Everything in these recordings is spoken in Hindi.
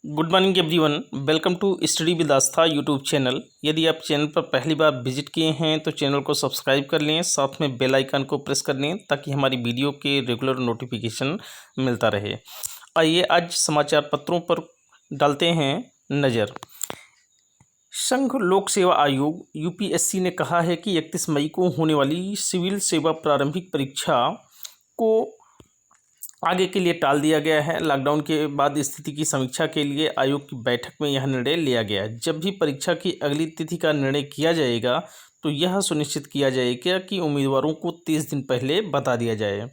Good morning everyone. Welcome to study with Aastha YouTube channel. यदि आप चैनल पर पहली बार विजिट किए हैं तो चैनल को सब्सक्राइब कर लें, साथ में बेल आइकन को प्रेस कर लें ताकि हमारी वीडियो के रेगुलर नोटिफिकेशन मिलता रहे। आइए आज समाचार पत्रों पर डालते हैं नज़र। संघ लोक सेवा आयोग यूपीएससी ने कहा है कि 31 मई को होने वाली सिविल सेवा प्रारंभिक परीक्षा को आगे के लिए टाल दिया गया है। लॉकडाउन के बाद स्थिति की समीक्षा के लिए आयोग की बैठक में यह निर्णय लिया गया है। जब भी परीक्षा की अगली तिथि का निर्णय किया जाएगा तो यह सुनिश्चित किया जाएगा कि उम्मीदवारों को 30 दिन पहले बता दिया जाए।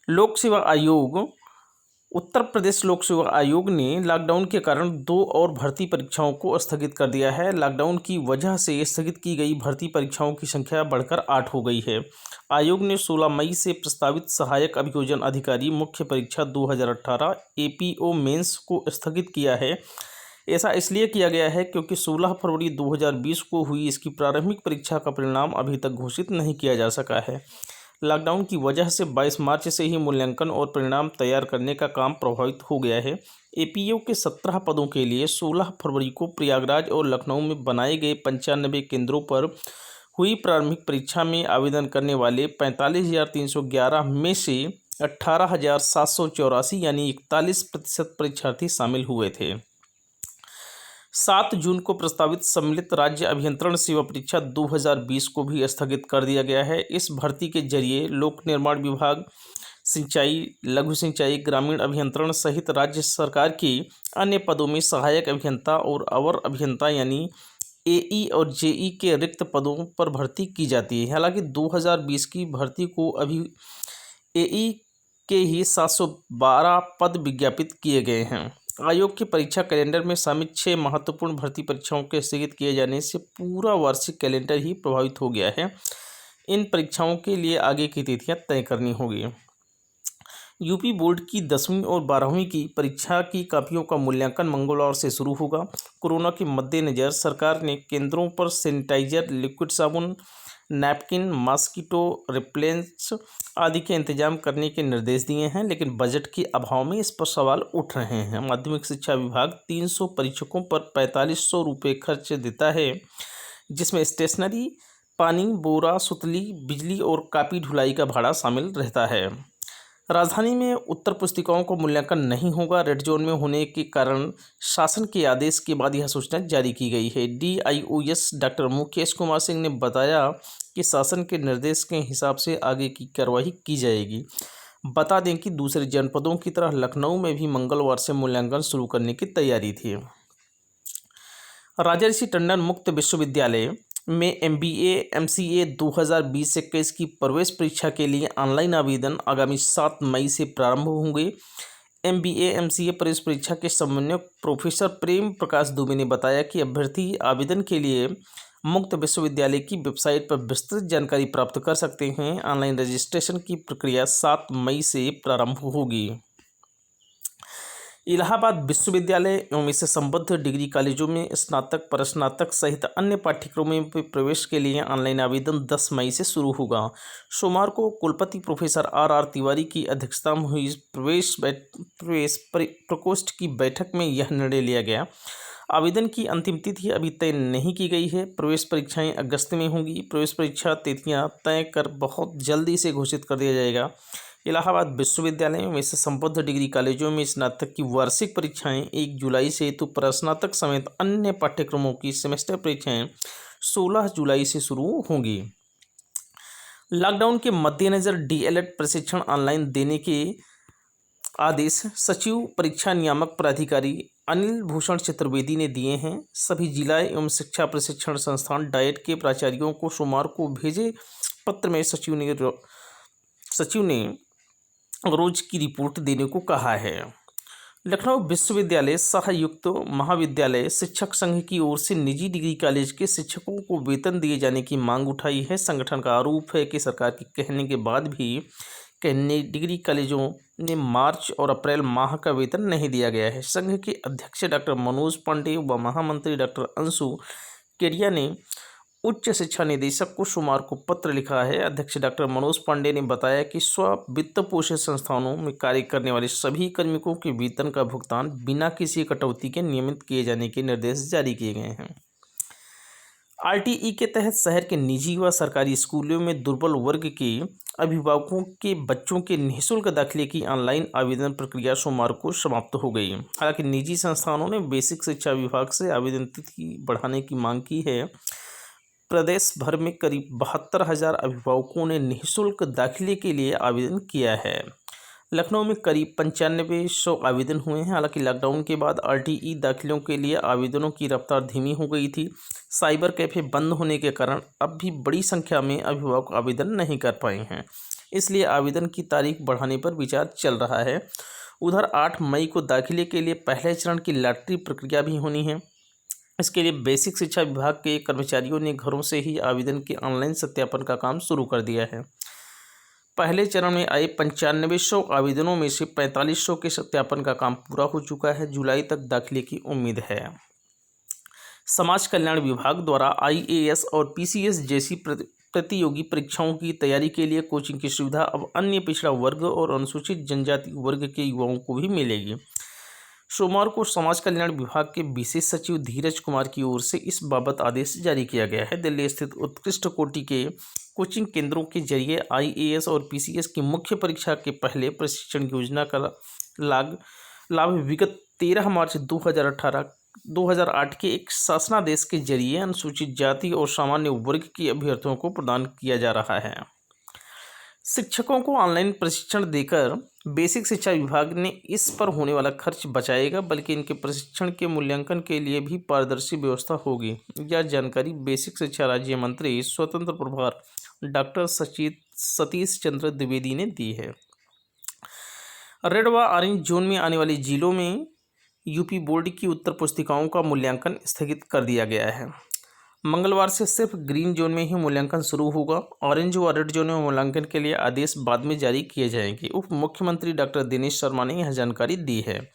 लोक सेवा आयोग उत्तर प्रदेश लोक सेवा आयोग ने लॉकडाउन के कारण 2 और भर्ती परीक्षाओं को स्थगित कर दिया है। लॉकडाउन की वजह से स्थगित की गई भर्ती परीक्षाओं की संख्या बढ़कर 8 हो गई है। आयोग ने 16 मई से प्रस्तावित सहायक अभियोजन अधिकारी मुख्य परीक्षा 2018 एपीओ मेंस को स्थगित किया है। ऐसा इसलिए किया गया है क्योंकि 16 फरवरी 2020 को हुई इसकी प्रारंभिक परीक्षा का परिणाम अभी तक घोषित नहीं किया जा सका है। लॉकडाउन की वजह से 22 मार्च से ही मूल्यांकन और परिणाम तैयार करने का काम प्रभावित हो गया है। एपीओ के 17 पदों के लिए 16 फरवरी को प्रयागराज और लखनऊ में बनाए गए 95 केंद्रों पर हुई प्रारंभिक परीक्षा में आवेदन करने वाले 45,311 में से 18,784 यानी 41% परीक्षार्थी शामिल हुए थे। 7 जून को प्रस्तावित सम्मिलित राज्य अभियंत्रण सेवा परीक्षा 2020 को भी स्थगित कर दिया गया है। इस भर्ती के जरिए लोक निर्माण विभाग, सिंचाई, लघु सिंचाई, ग्रामीण अभियंत्रण सहित राज्य सरकार के अन्य पदों में सहायक अभियंता और अवर अभियंता यानी एई और जेई के रिक्त पदों पर भर्ती की जाती है। हालांकि 2020 की भर्ती को अभी एई के ही 712 पद विज्ञापित किए गए हैं। आयोग के परीक्षा कैलेंडर में शामिल 6 महत्वपूर्ण भर्ती परीक्षाओं के स्थगित किए जाने से पूरा वार्षिक कैलेंडर ही प्रभावित हो गया है। इन परीक्षाओं के लिए आगे की तिथियां तय करनी होगी। यूपी बोर्ड की 10वीं और 12वीं की परीक्षा की कापियों का मूल्यांकन मंगलवार से शुरू होगा। कोरोना के मद्देनज़र सरकार ने केंद्रों पर सैनिटाइजर, लिक्विड साबुन, नैपकिन, मॉस्किटो रिपेलेंट्स आदि के इंतजाम करने के निर्देश दिए हैं, लेकिन बजट के अभाव में इस पर सवाल उठ रहे हैं। माध्यमिक शिक्षा विभाग 300 परीक्षकों पर 4500 रुपये खर्च देता है, जिसमें स्टेशनरी, पानी, बोरा, सुतली, बिजली और कापी ढुलाई का भाड़ा शामिल रहता है। राजधानी में उत्तर पुस्तिकाओं का मूल्यांकन नहीं होगा। रेड जोन में होने के कारण शासन के आदेश के बाद यह सूचना जारी की गई है। डीआईओएस डॉक्टर मुकेश कुमार सिंह ने बताया कि शासन के निर्देश के हिसाब से आगे की कार्रवाई की जाएगी। बता दें कि दूसरे जनपदों की तरह लखनऊ में भी मंगलवार से मूल्यांकन शुरू करने की तैयारी थी। राजा ऋषि टंडन मुक्त विश्वविद्यालय में एमबीए एमसीए 2020-21 की प्रवेश परीक्षा के लिए ऑनलाइन आवेदन आगामी 7 मई से प्रारंभ होंगे। एमबीए एमसीए प्रवेश परीक्षा के समन्वयक प्रोफेसर प्रेम प्रकाश दुबे ने बताया कि अभ्यर्थी आवेदन के लिए मुक्त विश्वविद्यालय की वेबसाइट पर विस्तृत जानकारी प्राप्त कर सकते हैं। ऑनलाइन रजिस्ट्रेशन की प्रक्रिया 7 मई से प्रारंभ होगी। इलाहाबाद विश्वविद्यालय एवं इससे संबद्ध डिग्री कॉलेजों में स्नातक, परास्नातक सहित अन्य पाठ्यक्रमों में प्रवेश के लिए ऑनलाइन आवेदन 10 मई से शुरू होगा। सोमवार को कुलपति प्रोफेसर आर तिवारी की अध्यक्षता में हुई प्रवेश प्रकोष्ठ की बैठक में यह निर्णय लिया गया। आवेदन की अंतिम तिथि अभी तय नहीं की गई है। प्रवेश परीक्षाएं अगस्त में होंगी। प्रवेश परीक्षा तिथियां तय कर बहुत जल्दी से घोषित कर दिया जाएगा। इलाहाबाद विश्वविद्यालय में इससे संबद्ध डिग्री कॉलेजों में स्नातक की वार्षिक परीक्षाएं 1 जुलाई से तो प्रस्नातक समेत अन्य पाठ्यक्रमों की सेमेस्टर परीक्षाएं 16 जुलाई से शुरू होंगी। लॉकडाउन के मद्देनज़र डीएलएड प्रशिक्षण ऑनलाइन देने के आदेश सचिव परीक्षा नियामक प्राधिकारी अनिल भूषण चतुर्वेदी ने दिए हैं। सभी जिला एवं शिक्षा प्रशिक्षण संस्थान डाइट के प्राचार्यों को सोमवार को भेजे पत्र में सचिव ने रोज की रिपोर्ट देने को कहा है। लखनऊ विश्वविद्यालय सहायुक्त महाविद्यालय शिक्षक संघ की ओर से निजी डिग्री कॉलेज के शिक्षकों को वेतन दिए जाने की मांग उठाई है। संगठन का आरोप है कि सरकार के कहने के बाद भी कई डिग्री कॉलेजों ने मार्च और अप्रैल माह का वेतन नहीं दिया गया है। संघ के अध्यक्ष डॉक्टर मनोज पांडे व महामंत्री डॉक्टर अंशु केडिया ने उच्च शिक्षा निदेशक को सोमवार को पत्र लिखा है। अध्यक्ष डॉक्टर मनोज पांडे ने बताया कि स्व वित्त पोषित संस्थानों में कार्य करने वाले सभी कार्मिकों के वेतन का भुगतान बिना किसी कटौती के नियमित किए जाने के निर्देश जारी किए गए हैं। आरटीई के तहत शहर के निजी व सरकारी स्कूलों में दुर्बल वर्ग के अभिभावकों के बच्चों के निःशुल्क दाखिले की ऑनलाइन आवेदन प्रक्रिया सोमवार को समाप्त हो गई। हालांकि निजी संस्थानों ने बेसिक शिक्षा विभाग से आवेदन तिथि बढ़ाने की मांग की है। प्रदेश भर में करीब 72,000 अभिभावकों ने निःशुल्क दाखिले के लिए आवेदन किया है। लखनऊ में करीब 9500 आवेदन हुए हैं। हालांकि लॉकडाउन के बाद आरटीई दाखिलों के लिए आवेदनों की रफ्तार धीमी हो गई थी। साइबर कैफ़े बंद होने के कारण अब भी बड़ी संख्या में अभिभावक आवेदन नहीं कर पाए हैं, इसलिए आवेदन की तारीख बढ़ाने पर विचार चल रहा है। उधर 8 मई को दाखिले के लिए पहले चरण की लॉटरी प्रक्रिया भी होनी है। इसके लिए बेसिक शिक्षा विभाग के कर्मचारियों ने घरों से ही आवेदन के ऑनलाइन सत्यापन का काम शुरू कर दिया है। पहले चरण में आए 9500 आवेदनों में से 4500 के सत्यापन का काम पूरा हो चुका है। जुलाई तक दाखिले की उम्मीद है। समाज कल्याण विभाग द्वारा आईएएस और पीसीएस जैसी प्रतियोगी परीक्षाओं की तैयारी के लिए कोचिंग की सुविधा अब अन्य पिछड़ा वर्ग और अनुसूचित जनजाति वर्ग के युवाओं को भी मिलेगी। सोमवार को समाज कल्याण विभाग के विशेष सचिव धीरज कुमार की ओर से इस बाबत आदेश जारी किया गया है। दिल्ली स्थित उत्कृष्ट कोटि के कोचिंग केंद्रों के जरिए आईएएस और पीसीएस की मुख्य परीक्षा के पहले प्रशिक्षण योजना का लाभ विगत 13 मार्च 2008 के एक शासनादेश के जरिए अनुसूचित जाति और सामान्य वर्ग के अभ्यर्थियों को प्रदान किया जा रहा है। शिक्षकों को ऑनलाइन प्रशिक्षण देकर बेसिक शिक्षा विभाग ने इस पर होने वाला खर्च बचाएगा, बल्कि इनके प्रशिक्षण के मूल्यांकन के लिए भी पारदर्शी व्यवस्था होगी। यह जानकारी बेसिक शिक्षा राज्य मंत्री स्वतंत्र प्रभार डॉक्टर सतीश चंद्र द्विवेदी ने दी है। रेड व ऑरेंज जोन में आने वाले जिलों में यूपी बोर्ड की उत्तर पुस्तिकाओं का मूल्यांकन स्थगित कर दिया गया है। मंगलवार से सिर्फ ग्रीन जोन में ही मूल्यांकन शुरू होगा। ऑरेंज व रेड जोन में मूल्यांकन के लिए आदेश बाद में जारी किए जाएंगे। उप मुख्यमंत्री डॉक्टर दिनेश शर्मा ने यह जानकारी दी है।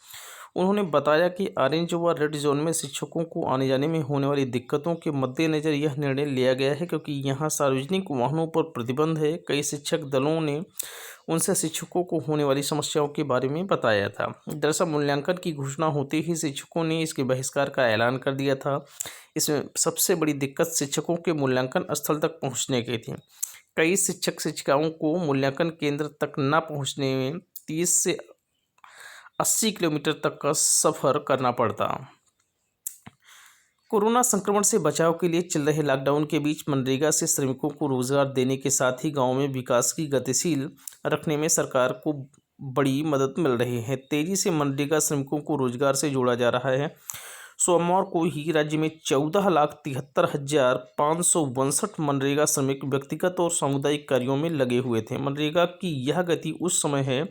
उन्होंने बताया कि ऑरेंज व रेड जोन में शिक्षकों को आने जाने में होने वाली दिक्कतों के मद्देनज़र यह निर्णय लिया गया है, क्योंकि यहाँ सार्वजनिक वाहनों पर प्रतिबंध है। कई शिक्षक दलों ने उनसे शिक्षकों को होने वाली समस्याओं के बारे में बताया था। दरअसल मूल्यांकन की घोषणा होते ही शिक्षकों ने इसके बहिष्कार का ऐलान कर दिया था। इसमें सबसे बड़ी दिक्कत शिक्षकों के मूल्यांकन स्थल तक पहुंचने की थी। कई शिक्षक शिक्षिकाओं को मूल्यांकन केंद्र तक न पहुंचने में 30 से 80 किलोमीटर तक का सफ़र करना पड़ता। कोरोना संक्रमण से बचाव के लिए चल रहे लॉकडाउन के बीच मनरेगा से श्रमिकों को रोजगार देने के साथ ही गांव में विकास की गतिशील रखने में सरकार को बड़ी मदद मिल रही है। तेजी से मनरेगा श्रमिकों को रोजगार से जोड़ा जा रहा है। सोमवार को ही राज्य में 14,73,562 मनरेगा श्रमिक व्यक्तिगत और सामुदायिक कार्यों में लगे हुए थे। मनरेगा की यह गति उस समय है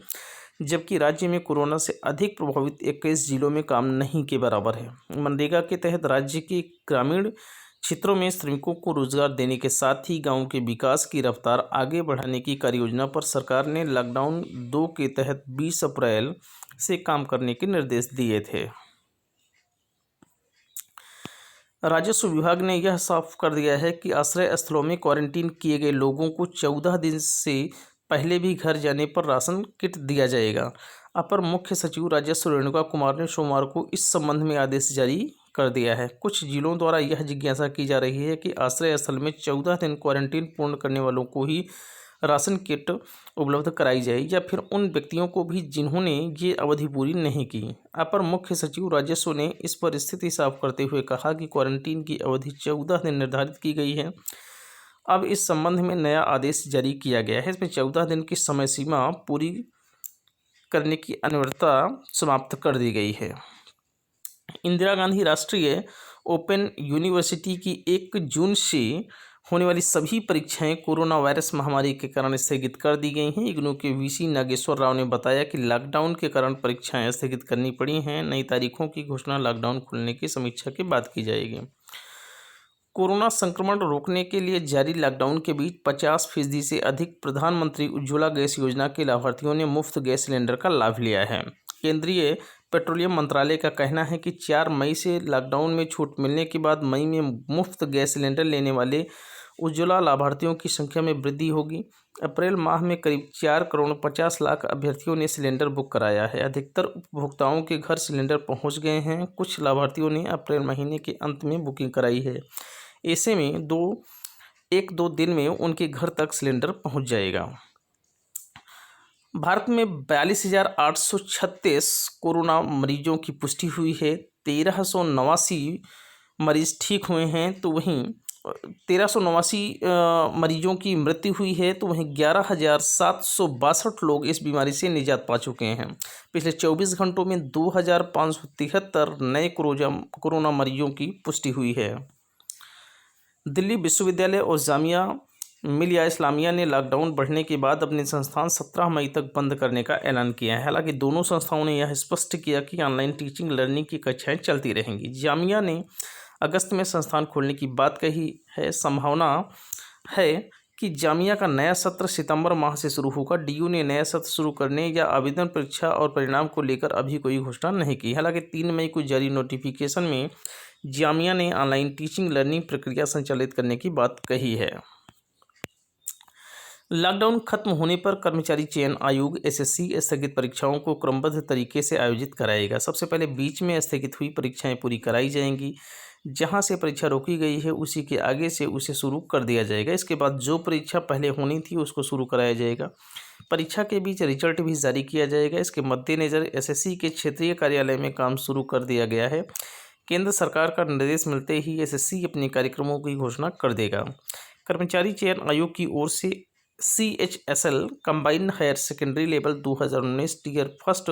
जबकि राज्य में कोरोना से अधिक प्रभावित 21 जिलों में काम नहीं के बराबर है। मनरेगा के तहत राज्य के ग्रामीण क्षेत्रों में श्रमिकों को रोजगार देने के साथ ही गांव के विकास की रफ्तार आगे बढ़ाने की कार्ययोजना पर सरकार ने लॉकडाउन 2 के तहत 20 अप्रैल से काम करने के निर्देश दिए थे। राजस्व विभाग ने यह साफ कर दिया है कि आश्रय स्थलों में क्वारंटीन किए गए लोगों को 14 दिन से पहले भी घर जाने पर राशन किट दिया जाएगा। अपर मुख्य सचिव राजस्व रेणुका कुमार ने सोमवार को इस संबंध में आदेश जारी कर दिया है। कुछ जिलों द्वारा यह जिज्ञासा की जा रही है कि आश्रय स्थल में 14 दिन क्वारंटीन पूर्ण करने वालों को ही राशन किट उपलब्ध कराई जाए या फिर उन व्यक्तियों को भी जिन्होंने ये अवधि पूरी नहीं की। अपर मुख्य सचिव राजस्व ने इस पर स्थिति साफ करते हुए कहा कि क्वारंटीन की अवधि 14 दिन निर्धारित की गई है। अब इस संबंध में नया आदेश जारी किया गया है। इसमें 14 दिन की समय सीमा पूरी करने की अनिवार्यता समाप्त कर दी गई है। इंदिरा गांधी राष्ट्रीय ओपन यूनिवर्सिटी की 1 जून से होने वाली सभी परीक्षाएं कोरोना वायरस महामारी के कारण स्थगित कर दी गई हैं। इग्नू के वीसी नागेश्वर राव ने बताया कि लॉकडाउन के कारण परीक्षाएं स्थगित करनी पड़ी हैं। नई तारीखों की घोषणा लॉकडाउन खुलने की समीक्षा के बाद की जाएगी। कोरोना संक्रमण रोकने के लिए जारी लॉकडाउन के बीच 50% से अधिक प्रधानमंत्री उज्ज्वला गैस योजना के लाभार्थियों ने मुफ्त गैस सिलेंडर का लाभ लिया है। केंद्रीय पेट्रोलियम मंत्रालय का कहना है कि 4 मई से लॉकडाउन में छूट मिलने के बाद मई में मुफ्त गैस सिलेंडर लेने वाले उज्ज्वला लाभार्थियों की संख्या में वृद्धि होगी। अप्रैल माह में करीब 4 करोड़ 50 लाख अभ्यर्थियों ने सिलेंडर बुक कराया है। अधिकतर उपभोक्ताओं के घर सिलेंडर पहुंच गए हैं। कुछ लाभार्थियों ने अप्रैल महीने के अंत में बुकिंग कराई है। ऐसे में 1-2 दिन में उनके घर तक सिलेंडर पहुंच जाएगा। भारत में 42,836 कोरोना मरीजों की पुष्टि हुई है। 1389 मरीज ठीक हुए हैं, तो वहीं 1389 मरीजों की मृत्यु हुई है, तो वहीं 11,762 लोग इस बीमारी से निजात पा चुके हैं। पिछले 24 घंटों में 2,573 नए कोरोना मरीजों की पुष्टि हुई है। दिल्ली विश्वविद्यालय और जामिया मिलिया इस्लामिया ने लॉकडाउन बढ़ने के बाद अपने संस्थान 17 मई तक बंद करने का ऐलान किया है। हालांकि दोनों संस्थाओं ने यह स्पष्ट किया कि ऑनलाइन टीचिंग लर्निंग की कक्षाएं चलती रहेंगी। जामिया ने अगस्त में संस्थान खोलने की बात कही है। संभावना है कि जामिया का नया सत्र सितंबर माह से शुरू होगा। डीयू ने नया सत्र शुरू करने या आवेदन परीक्षा और परिणाम को लेकर अभी कोई घोषणा नहीं की। हालांकि 3 मई को जारी नोटिफिकेशन में जामिया ने ऑनलाइन टीचिंग लर्निंग प्रक्रिया संचालित करने की बात कही है। लॉकडाउन खत्म होने पर कर्मचारी चयन आयोग एसएससी स्थगित परीक्षाओं को क्रमबद्ध तरीके से आयोजित कराएगा। सबसे पहले बीच में स्थगित हुई परीक्षाएं पूरी कराई जाएंगी। जहां से परीक्षा रोकी गई है उसी के आगे से उसे शुरू कर दिया जाएगा। इसके बाद जो परीक्षा पहले होनी थी उसको शुरू कराया जाएगा। परीक्षा के बीच रिजल्ट भी जारी किया जाएगा। इसके मद्देनज़र एसएससी के क्षेत्रीय कार्यालय में काम शुरू कर दिया गया है। केंद्र सरकार का निर्देश मिलते ही एसएससी अपने कार्यक्रमों की घोषणा कर देगा। कर्मचारी चयन आयोग की ओर से CHSL combined higher secondary level 2019 tier first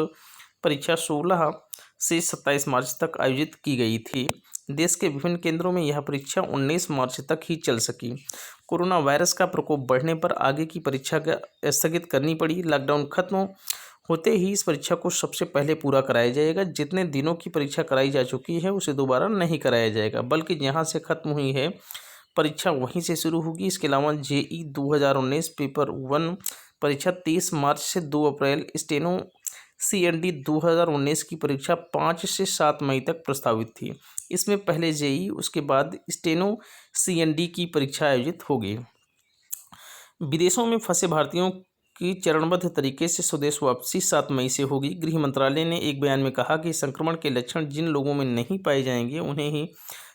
परीक्षा 16 से 27 मार्च तक आयोजित की गई थी। देश के विभिन्न केंद्रों में यह परीक्षा 19 मार्च तक ही चल सकी। कोरोना वायरस का प्रकोप बढ़ने पर आगे की परीक्षा स्थगित करनी पड़ी। लॉकडाउन खत्म होते ही इस परीक्षा को सबसे पहले पूरा कराया जाएगा। जितने दिनों की परीक्षा कराई जा चुकी है उसे दोबारा नहीं कराया जाएगा, बल्कि जहां से खत्म हुई है परीक्षा वहीं से शुरू होगी। इसके अलावा JEE 2019 पेपर 1 परीक्षा 30 मार्च से 2 अप्रैल, स्टेनो CND 2019 की परीक्षा 5 से 7 मई तक प्रस्तावित थी। इसमें पहले JEE उसके बाद स्टेनो CND की परीक्षा आयोजित होगी। विदेशों में फंसे भारतीयों की चरणबद्ध तरीके से स्वदेश वापसी 7 मई से होगी। गृह मंत्रालय ने एक बयान में कहा कि संक्रमण के लक्षण जिन लोगों में नहीं पाए जाएंगे उन्हें ही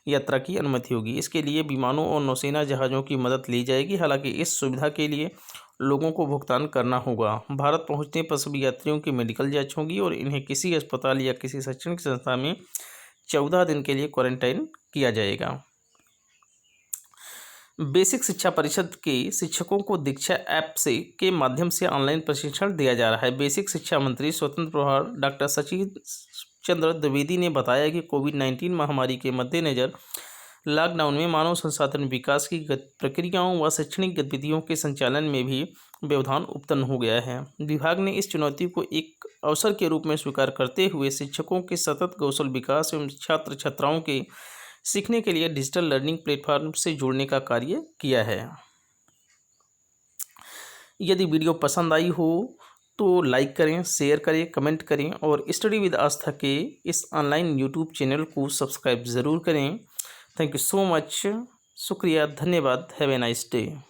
यात्रा की अनुमति होगी। इसके लिए विमानों और नौसेना जहाज़ों की मदद ली जाएगी। हालांकि इस सुविधा के लिए लोगों को भुगतान करना होगा। भारत पहुंचने पर सभी यात्रियों की मेडिकल जांच होगी और इन्हें किसी अस्पताल या किसी शैक्षणिक संस्था में 14 दिन के लिए क्वारंटाइन किया जाएगा। बेसिक शिक्षा परिषद के शिक्षकों को दीक्षा ऐप के माध्यम से ऑनलाइन प्रशिक्षण दिया जा रहा है। बेसिक शिक्षा मंत्री स्वतंत्र प्रभार डॉक्टर सचिन चंद्र द्विवेदी ने बताया कि कोविड-19 महामारी के मद्देनज़र लॉकडाउन में मानव संसाधन विकास की प्रक्रियाओं व शैक्षणिक गतिविधियों के संचालन में भी व्यवधान उत्पन्न हो गया है। विभाग ने इस चुनौती को एक अवसर के रूप में स्वीकार करते हुए शिक्षकों के सतत कौशल विकास एवं छात्र छात्राओं के सीखने के लिए डिजिटल लर्निंग प्लेटफॉर्म से जोड़ने का कार्य किया है। यदि वीडियो पसंद आई हो तो लाइक करें, शेयर करें, कमेंट करें और स्टडी विद आस्था के इस ऑनलाइन यूट्यूब चैनल को सब्सक्राइब ज़रूर करें। Thank you so much. शुक्रिया, धन्यवाद। Have a nice day.